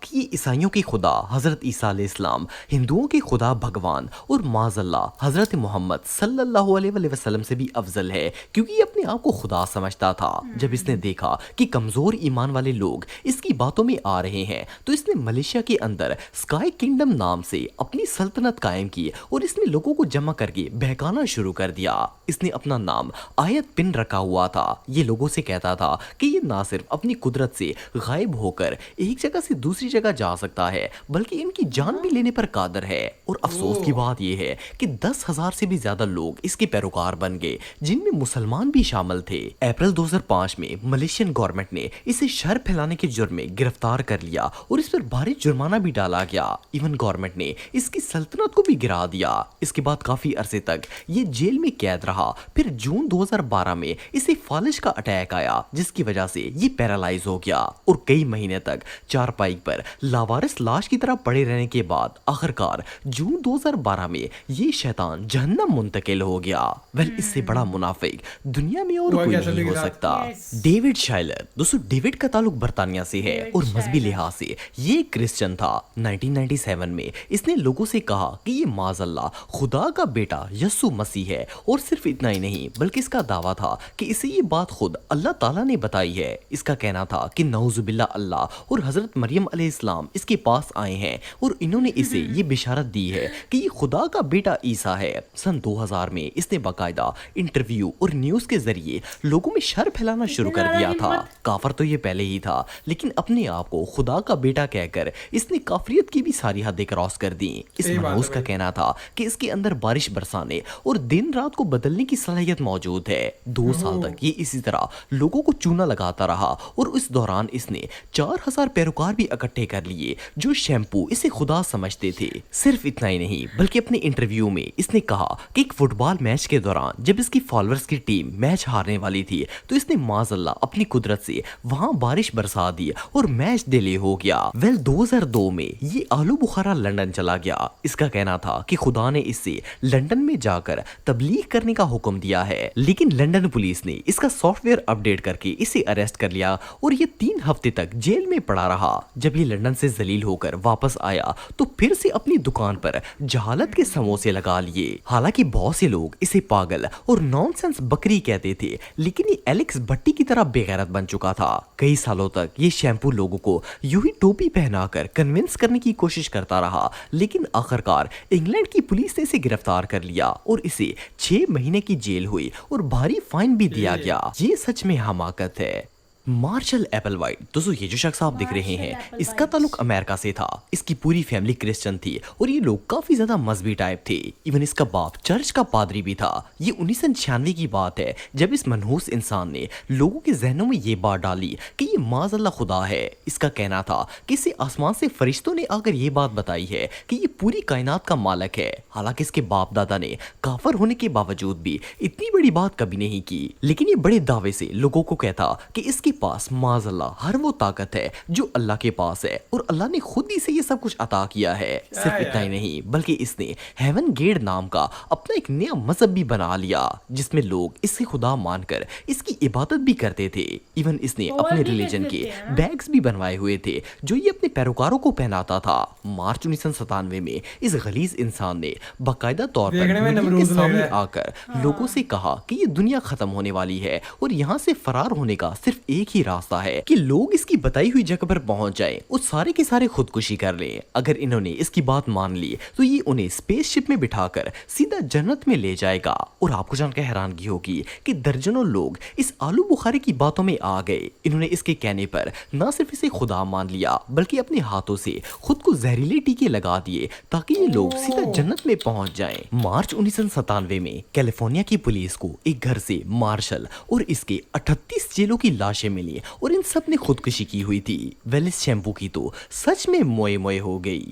کہ یہ عیسائیوں کے خدا حضرت عیسیٰ علیہ السلام، ہندوؤں کے خدا بھگوان اور معاذ اللہ حضرت محمد صلی اللہ علیہ وآلہ وسلم سے بھی افضل ہے، کیونکہ یہ اپنے آپ کو خدا سمجھتا تھا۔ جب اس نے دیکھا کہ کمزور ایمان والے لوگ اس کی باتوں میں آ رہے ہیں تو اس نے ملیشیا کے اندر اسکائی کنگڈم نام سے اپنی سلطنت قائم کی اور اس میں لوگوں کو جمع کر کے بہکانا شروع کر دیا۔ اس نے اپنا نام آیت پن رکھا ہوا تھا۔ یہ لوگوں سے کہتا تھا کہ یہ نہ صرف اپنی قدرت سے غائب ہو کر ایک جگہ سے دوسری جگہ جا سکتا ہے بلکہ ان کی جان بھی لینے پر قادر ہے۔ اور افسوس کی بات یہ ہے کہ 10,000 سے بھی زیادہ لوگ اس کے پیروکار بن گئے، جن میں مسلمان بھی شامل تھے۔ اپریل 2005 میں ملیشین گورنمنٹ نے اسے شر پھیلانے کے جرم میں گرفتار کر لیا اور اس پر بھاری جرمانہ بھی ڈالا گیا۔ ایون گورنمنٹ نے اس کی سلطنت کو بھی گرا دیا۔ اس کے بعد کافی عرصے تک یہ جیل میں قید رہا۔ پھر جون 2012 میں اسے فالج کا اٹیک آیا جس کی وجہ سے یہ پیرالائز ہو گیا اور کئی مہینے تک چارپائی پر لاوارث لاش کی طرح پڑے رہنے کے بعد آخرکار جون 2012 میں یہ شیطان جہنم منتقل ہو گیا۔ اس سے بڑا منافق دنیا میں اور کوئی نہیں ہو سکتا۔ ڈیوڈ شائلر، دوستو ڈیوڈ کا تعلق برطانیہ سے ہے اور مذہبی لحاظ سے یہ کرسچن تھا۔ 1997 میں اس نے لوگوں سے کہا کہ یہ معاذ اللہ خدا کا بیٹا یسوع مسیح ہے، اور صرف اتنا ہی نہیں بلکہ اس کا دعویٰ تھا کہ اسے یہ بات خود اللہ تعالیٰ نے بتائی ہے۔ اس کا کہنا تھا کہ نعوذ باللہ اللہ اور حضرت مریم علیہ السلام اس کے پاس آئے ہیں اور انہوں نے اسے یہ بشارت دی ہے کہ یہ خدا کا بیٹا عیسیٰ ہے۔ سن 2000 میں اس نے باقاعدہ انٹرویو اور نیوز کے ذریعے لوگوں میں شر پھیلانا شروع کر دیا تھا۔ کافر تو یہ پہلے ہی تھا، لیکن اپنے آپ کو خدا کا بیٹا کہہ کر اس نے کافریت کی بھی ساری حدیں کراس کر دیں۔ اس منحوس کا کہنا تھا کہ اس کے اندر بارش برسانے اور دن رات کو بدلنے کی صلاحیت موجود ہے۔ 2 سال تک یہ اسی طرح لوگوں کو چونا لگاتا رہا اور اس دوران اس نے 4000 پیروکار بھی اکٹھے کر لیے جو شیمپو اسے خدا سمجھتے تھے۔ صرف اتنا ہی نہیں بلکہ اپنے انٹرویو میں اس نے کہا کہ ایک فٹ بال میچ کے دوران جب اس کی فالوورز کی ٹیم میچ ہارنے والی تھی تو اس نے معاذ اللہ اپنی قدرت سے وہاں بارش برسا دی اور میچ ڈیلے ہو گیا۔ 2002 میں یہ آلو بخارا لندن چلا گیا۔ اس کا کہنا تھا کہ خدا نے اس سے لندن میں جا کر تبلیغ کرنے کا حکم دیا ہے، لیکن لندن پولیس نے اس کا سافٹ ویئر اپڈیٹ کر کے اسے اریسٹ کر لیا اور یہ 3 ہفتے تک جیل میں پڑا رہا۔ جب یہ لندن سے ذلیل ہو کر واپس آیا تو پھر سے اپنی دکان پر جہالت کے سموسے لگا لیے۔ حالانکہ بہت سے لوگ اسے پاگل اور نان سینس بکری کہتے تھے، لیکن یہ ایلیکس بٹی کی طرح بے غیرت بن چکا تھا۔ کئی سالوں تک یہ شیمپو لوگوں کو یوں ہی ٹوپی پہنا کر کنونس کرنے کی کوشش کرتا رہا، لیکن آخرکار انگلینڈ کی پولیس نے اسے گرفتار کر لیا اور اسے 6 مہینے کی جیل ہوئی اور بھاری فائن بھی دیا گیا۔ یہ سچ میں حماقت ہے۔ مارشل ایپل وائٹ، دوستو یہ جو شخص آپ دیکھ رہے ہیں اس کا تعلق امریکہ سے تھا۔ اس کی پوری فیملی کرسچن تھی اور یہ لوگ کافی زیادہ مذہبی ٹائپ تھے۔ ایون اس کا باپ چرچ کا پادری بھی تھا۔ یہ 1996 کی بات ہے جب اس منحوس انسان نے لوگوں کے ذہنوں میں یہ بات ڈالی کہ یہ معاذ اللہ خدا ہے۔ اس کا کہنا تھا کہ اسے آسمان سے فرشتوں نے آ کر یہ بات بتائی ہے کہ یہ پوری کائنات کا مالک ہے۔ حالانکہ اس کے باپ دادا نے کافر ہونے کے باوجود بھی اتنی بڑی بات کبھی نہیں کی، لیکن یہ بڑے دعوے سے لوگوں کو کہتا کہ اس کے پاس معاذ اللہ ہر وہ طاقت ہے جو اللہ کے پاس ہے اور اللہ نے خود ہی سے یہ سب کچھ عطا کیا ہے۔ صرف اتنا ہی نہیں بلکہ اس نے ہیون گیٹ نام کا اپنا ایک نیا مذہب بھی بنا لیا جس میں لوگ اس سے خدا مان کر اس کی عبادت بھی کرتے تھے۔ ایون اس نے اپنے ریلیجن کے بیگز بھی بنوائے ہوئے تھے جو یہ اپنے پیروکاروں کو پہناتا تھا۔ مارچ 1997 میں اس غلیظ انسان نے باقاعدہ طور پر میڈیا کے سامنے آ کر لوگوں سے کہا کہ یہ دنیا ختم ہونے والی ہے اور یہاں سے فرار ہونے کا صرف ایک ہی راستہ ہے کہ لوگ اس کی بتائی ہوئی جگہ پر پہنچ جائیں اور سارے کے سارے خودکشی کر لیں۔ اگر انہوں نے اس کی بات مان لی تو یہ انہیں اسپیس شپ میں بٹھا کر سیدھا جنت میں لے جائے گا۔ اور آپ کو جان کر حیرانگی ہوگی کہ درجنوں لوگ اس آلو بخارے کی باتوں میں آ گئے۔ انہوں نے اس کے کہنے پر نہ صرف اسے خدا مان لیا بلکہ اپنے ہاتھوں سے خود کو زہریلے ٹیکے لگا دیے تاکہ یہ لوگ سیدھا جنت میں پہنچ جائیں۔ مارچ 1997 میں کیلیفورنیا کی پولیس کو ایک گھر سے مارشل اور اس کے 38 جیلوں کی لاشیں ملی اور ان سب نے خودکشی کی ہوئی تھی۔ ویلس شیمپو کی تو سچ میں موئے موئے ہو گئی۔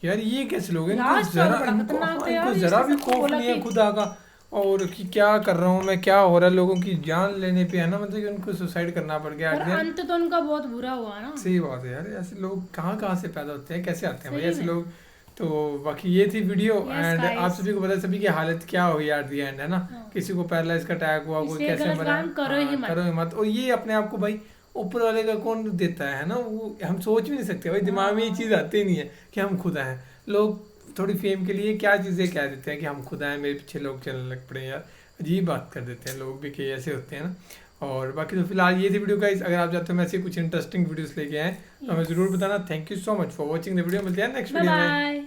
یار یہ کیسے لوگ ہیں، ان کو ذرا بھی خوف نہیں ہے خدا کا، اور کہ کیا کر رہا ہوں میں، کیا ہو رہا ہے، لوگوں کی جان لینے پہ ہے نا، مطلب کہ ان کو سوسائڈ کرنا پڑ گیا۔ انت تو ان کا بہت برا ہوا نا۔ صحیح بات ہے یار، ایسے لوگ کہاں سے پیدا ہوتے ہیں، کیسے آتے ہیں بھائی ایسے لوگ۔ تو باقی یہ تھی ویڈیو، اینڈ آپ سبھی کو پتا سبھی کی حالت کیا ہوئی ایٹ دی اینڈ، ہے نا، کسی کو پیرالائز کا اٹیک ہوا، کوئی کیسے مرا، کرو ہمت۔ اور یہ اپنے آپ کو بھائی اوپر والے کا کون دیتا ہے نا, وہ ہم سوچ بھی نہیں سکتے بھائی, دماغ میں یہ چیز آتی نہیں ہے کہ ہم خدا ہیں. لوگ تھوڑی فیم کے لیے کیا چیزیں کہہ دیتے ہیں کہ ہم خدا ہیں, میرے پیچھے لوگ چلنے لگ پڑے ہیں یار, عجیب بات کر دیتے ہیں لوگ بھی کہ ایسے ہوتے ہیں نا. اور باقی تو فی الحال یہ تھی ویڈیو گائز, اگر آپ چاہتے ہو میں ایسی کچھ انٹرسٹنگ ویڈیوز لے کے آئیں تو ہمیں ضرور بتانا. Thank you so much for watching the video, ملتے ہیں نیکسٹ ویڈیو میں. بائے.